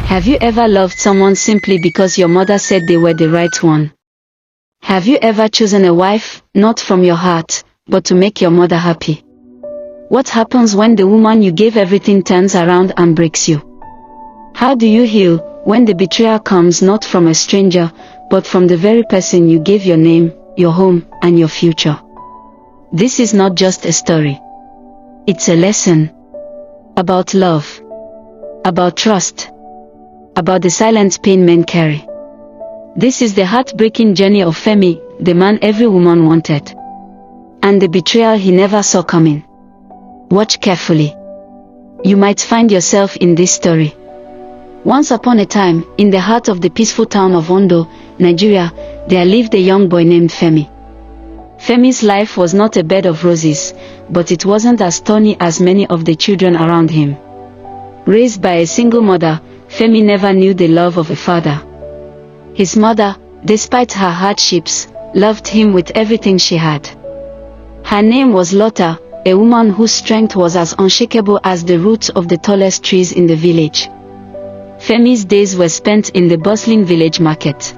Have you ever loved someone simply because your mother said they were the right one? Have you ever chosen a wife, not from your heart, but to make your mother happy? What happens when the woman you gave everything turns around and breaks you? How do you heal when the betrayal comes not from a stranger, but from the very person you gave your name, your home, and your future? This is not just a story. It's a lesson. About love. About trust. About the silent pain men carry. This is the heartbreaking journey of Femi, the man every woman wanted. And the betrayal he never saw coming. Watch carefully. You might find yourself in this story. Once upon a time, in the heart of the peaceful town of Ondo, Nigeria, there lived a young boy named Femi. Femi's life was not a bed of roses, but it wasn't as thorny as many of the children around him. Raised by a single mother, Femi never knew the love of a father. His mother, despite her hardships, loved him with everything she had. Her name was Lotta, a woman whose strength was as unshakable as the roots of the tallest trees in the village. Femi's days were spent in the bustling village market.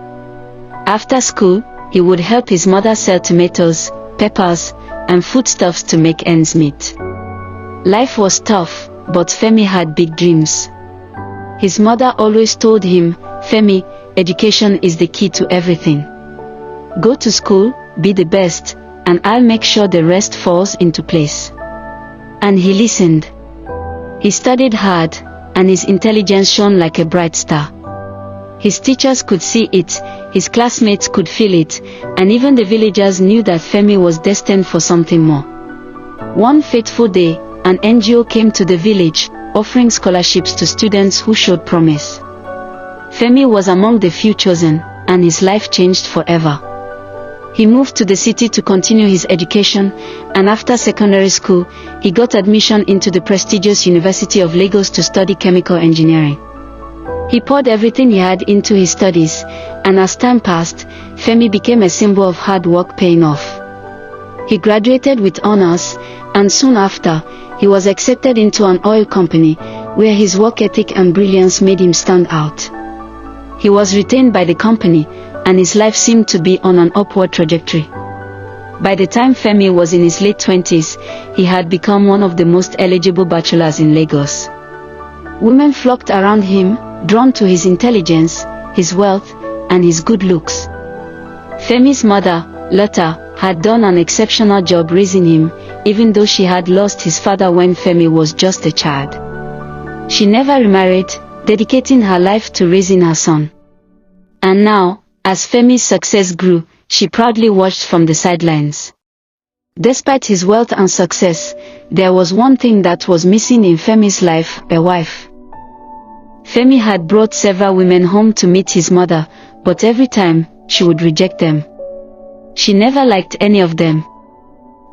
After school, he would help his mother sell tomatoes, peppers, and foodstuffs to make ends meet. Life was tough, but Femi had big dreams. His mother always told him, "Femi, education is the key to everything. Go to school, be the best, and I'll make sure the rest falls into place." And he listened. He studied hard, and his intelligence shone like a bright star. His teachers could see it, his classmates could feel it, and even the villagers knew that Femi was destined for something more. One fateful day, an NGO came to the village, offering scholarships to students who showed promise. Femi was among the few chosen, and his life changed forever. He moved to the city to continue his education, and after secondary school, he got admission into the prestigious University of Lagos to study chemical engineering. He poured everything he had into his studies, and as time passed, Femi became a symbol of hard work paying off. He graduated with honors, and soon after, he was accepted into an oil company, where his work ethic and brilliance made him stand out. He was retained by the company, and his life seemed to be on an upward trajectory. By the time Femi was in his late 20s, he had become one of the most eligible bachelors in Lagos. Women flocked around him, drawn to his intelligence, his wealth, and his good looks. Femi's mother, Lotta, had done an exceptional job raising him, even though she had lost his father when Femi was just a child. She never remarried, dedicating her life to raising her son. And now, as Femi's success grew, she proudly watched from the sidelines. Despite his wealth and success, there was one thing that was missing in Femi's life: a wife. Femi had brought several women home to meet his mother, but every time, she would reject them. She never liked any of them.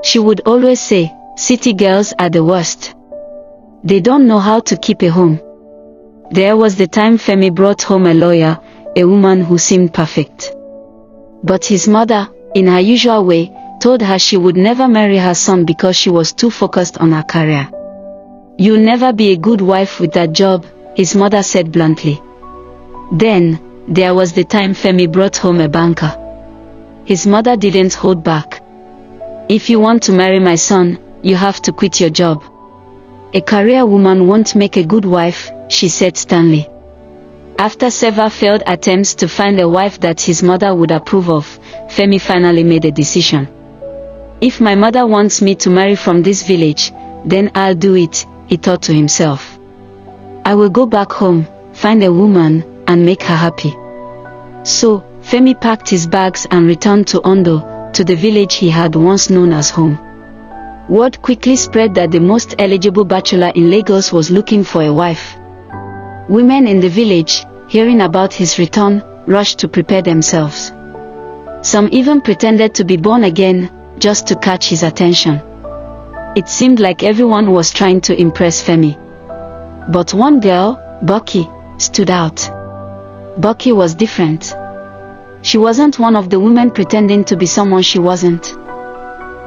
She would always say, "City girls are the worst. They don't know how to keep a home." There was the time Femi brought home a lawyer, a woman who seemed perfect. But his mother, in her usual way, told her she would never marry her son because she was too focused on her career. "You'll never be a good wife with that job," his mother said bluntly. Then, there was the time Femi brought home a banker. His mother didn't hold back. "If you want to marry my son, you have to quit your job. A career woman won't make a good wife," she said sternly. After several failed attempts to find a wife that his mother would approve of, Femi finally made a decision. "If my mother wants me to marry from this village, then I'll do it," he thought to himself. "I will go back home, find a woman, and make her happy." So, Femi packed his bags and returned to Ondo, to the village he had once known as home. Word quickly spread that the most eligible bachelor in Lagos was looking for a wife. Women in the village, hearing about his return, rushed to prepare themselves. Some even pretended to be born again, just to catch his attention. It seemed like everyone was trying to impress Femi. But one girl, Bucky, stood out. Bucky was different. She wasn't one of the women pretending to be someone she wasn't.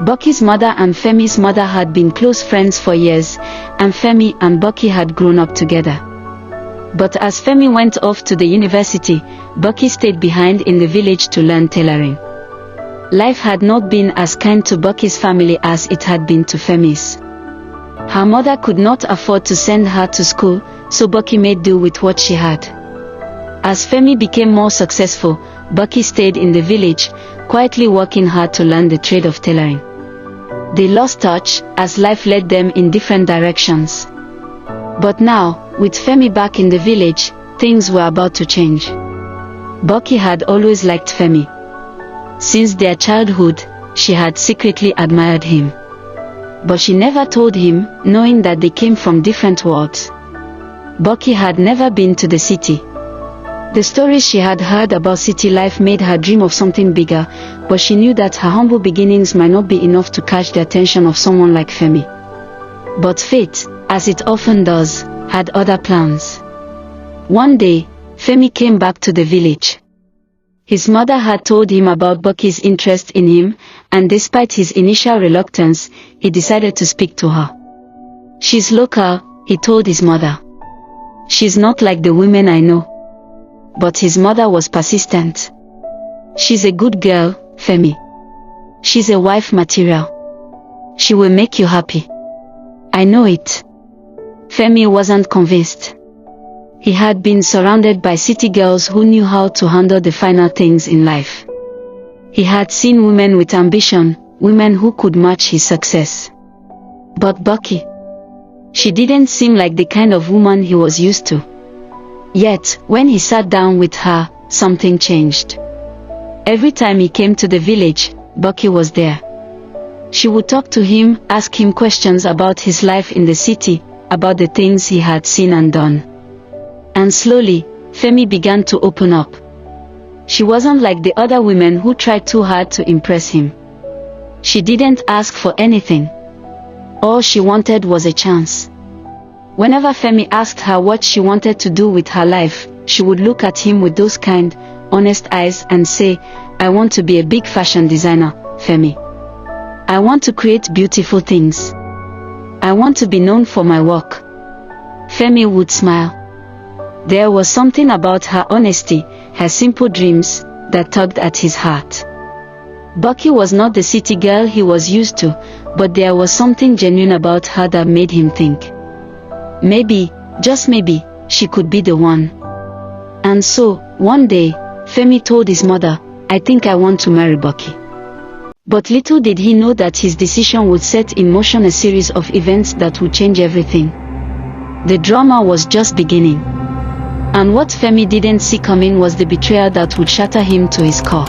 Bucky's mother and Femi's mother had been close friends for years, and Femi and Bucky had grown up together. But as Femi went off to the university, Bucky stayed behind in the village to learn tailoring. Life had not been as kind to Bucky's family as it had been to Femi's. Her mother could not afford to send her to school, so Bucky made do with what she had. As Femi became more successful, Bucky stayed in the village, quietly working hard to learn the trade of tailoring. They lost touch, as life led them in different directions. But now, with Femi back in the village, things were about to change. Bucky had always liked Femi. Since their childhood, she had secretly admired him. But she never told him, knowing that they came from different worlds. Bucky had never been to the city. The stories she had heard about city life made her dream of something bigger, but she knew that her humble beginnings might not be enough to catch the attention of someone like Femi. But fate, as it often does, had other plans. One day, Femi came back to the village. His mother had told him about Bucky's interest in him, and despite his initial reluctance, he decided to speak to her. "She's local," he told his mother. "She's not like the women I know." But his mother was persistent. "She's a good girl, Femi. She's a wife material. She will make you happy." "I know it." Femi wasn't convinced. He had been surrounded by city girls who knew how to handle the finer things in life. He had seen women with ambition, women who could match his success. But Bucky, she didn't seem like the kind of woman he was used to. Yet, when he sat down with her, something changed. Every time he came to the village, Bucky was there. She would talk to him, ask him questions about his life in the city, about the things he had seen and done. And slowly, Femi began to open up. She wasn't like the other women who tried too hard to impress him. She didn't ask for anything. All she wanted was a chance. Whenever Femi asked her what she wanted to do with her life, she would look at him with those kind, honest eyes and say, "I want to be a big fashion designer, Femi. I want to create beautiful things. I want to be known for my work." Femi would smile. There was something about her honesty, her simple dreams, that tugged at his heart. Bucky was not the city girl he was used to, but there was something genuine about her that made him think. Maybe, just maybe, she could be the one. And so, one day, Femi told his mother, "I think I want to marry Bucky." But little did he know that his decision would set in motion a series of events that would change everything. The drama was just beginning. And what Femi didn't see coming was the betrayal that would shatter him to his core.